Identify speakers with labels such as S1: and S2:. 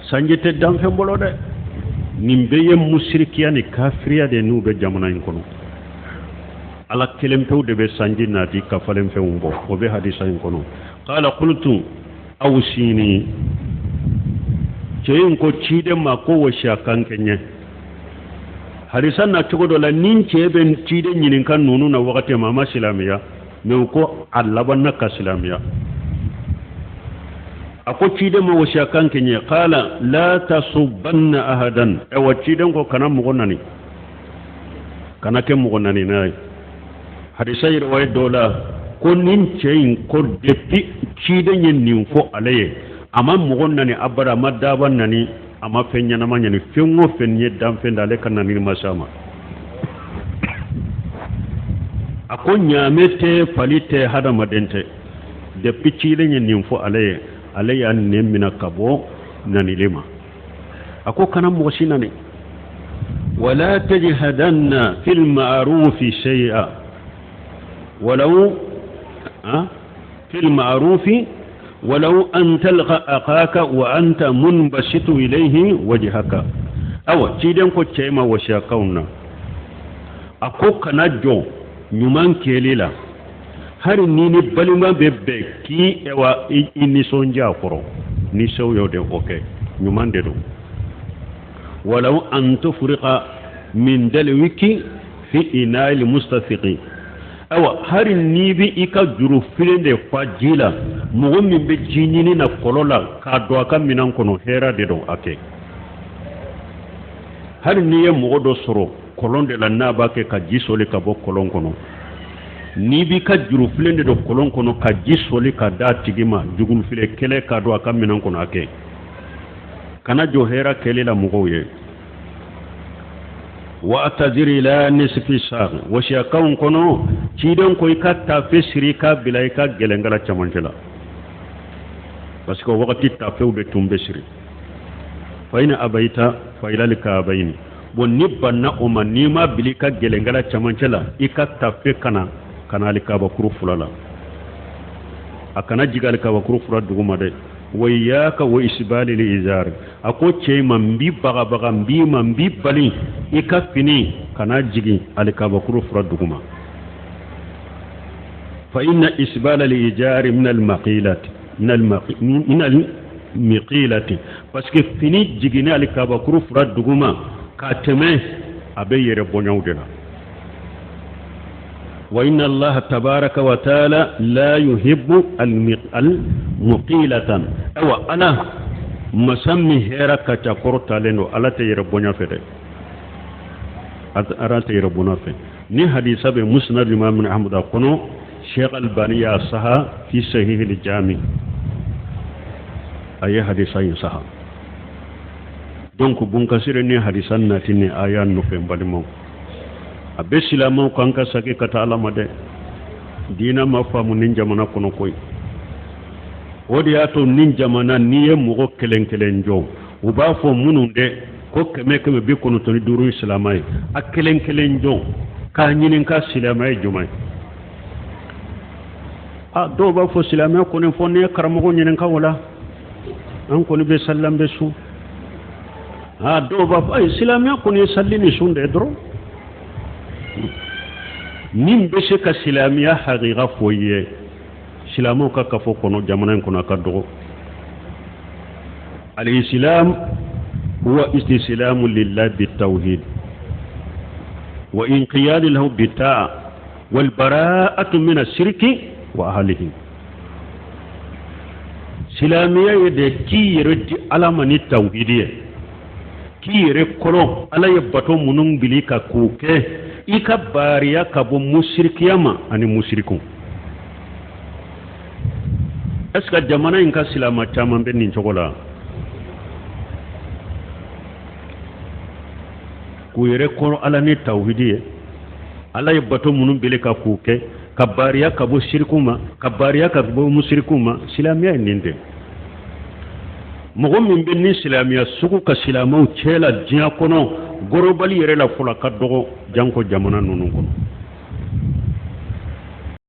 S1: sanjete danfe bolo de nimbeye musrikiya ni kafiriya de nu be jamana in kono ala kelempew de be sanji nati kafalen fe umbo o be hadisa in kono qala qultu awsini ceyin ko cide ma ko washa kankenye hadisan na tugodo la nin cebe cide nyinin kan nunu na wakati mama islamiya me ko allaban na ka islamiya ako cide ma washa kankenye qala la tasubanna ahadan e wa cide ko kana mo gonani kana ke mo gonani nay hadisa yi way dola ko nin ceyin ko depi cide nyin nin fo alaye amma mo gonani abara madaban nani amma fenya na manyani fengo fenye dam fenda le kana ni masama ako nyamete palite hada madente de pichile nyen nimfo alaye an nemina kabo nani lima ako kana mo sinani wala tajhadanna fil ma'ruf shay'a walau fil ma'ruf ولو أن تلقى أخاك وأنت منبسط إليه وجهك أو تيدن كو تشيما وشاكونا أكو كنجو نيمان كيليلا هل نيني بلما ببكي اوا إني سونجا فرو نيسو يودي أوكي نيمان ديدو ولو أن تفرق من دلوك في إناء المستثقين awa hari nibi ika juru filende kwa jila mugomi be jinini na kolola ka do aka minan kono hera de do ake hari niye mugodo soro kolonde la naba ke ka jisoli ka bo kolon kono nibi ka juru filende do kolon kono ka jisoli ka da tigima jugul file kele ka do aka minan kono ake kana jo hera kele la mugoye وأتذر إلى نصف ساق وشيكون كنو تيدون كوي كتا في سريكا بلايكا جلنغلا تمانجلا بس كو وقت تافيو بتوم بسري فإن أبيت فإلالك أبيني ونبنا أما نيما بليكا جلنغلا تمانجلا إكا تافي كنا لك بكرو فلالا أكنا جيغالك بكرو فلالا دوما دي وياك وإسبال الإزار أكو تشي من بي بغا بغا بي من بي بالي إكفني كنا جيغي عليك بكرو فردهما فإن إسبال الإزار من المقيلات من المقيلات بس كفني جيغي عليك بكرو فردهما كاتمه أبي يربونيو دينا وإن الله تبارك وتعالى لا يحب المقيلة أو أنا مسمي هيرا كتاكورتا لنو ألا تيربونا فيه ألا تيربونا فيه ني حديثة بمسند الإمام من أحمد أقنو شيخ البانية صحا في صحيح الجامع أي حديثة صحا دونك بونكسير ني حديثة ناتيني آيان نفهم بالمو abe silamaw kanka sake kata alama de dina ma famu nin jamana kono koy wodi ato nin jamana niye mugo kelen jo uba fo munun de ko keme bi kono toni duru islamay ak kelen jo ka nyinin ka silamay jumay a do ba fo silamay kono fo ne karamo nyinin ka wala an kono be sallam be su a do ba ay silamay kono sallini sunde dro nin be se ka silamiya haqiqa foye silamo ka kafo kono jamana kono ka dogo al-islam huwa istislamu lillahi bit-tawhid wa inqiyad lahu bit-ta'a wal bara'atu min ash-shirki wa ahlihi silamiya yede ki yerti alamani tawhidiyya ki yere kono ala yabato munun bilika kuke ika bariya kabo mushrikiyama ani mushrikun eska jamana inka silama chama ben nin chokola ku yere ko ala ni tawhidiye ala yabato munun bele ka kuke kabariya kabo shirkuma kabariya kabo mushrikuma silamiya ninde mogom min ben ni silamiya suku ka silamaw chela jiya kono gorobali yere la fula ka dogo janko jamana nunu kono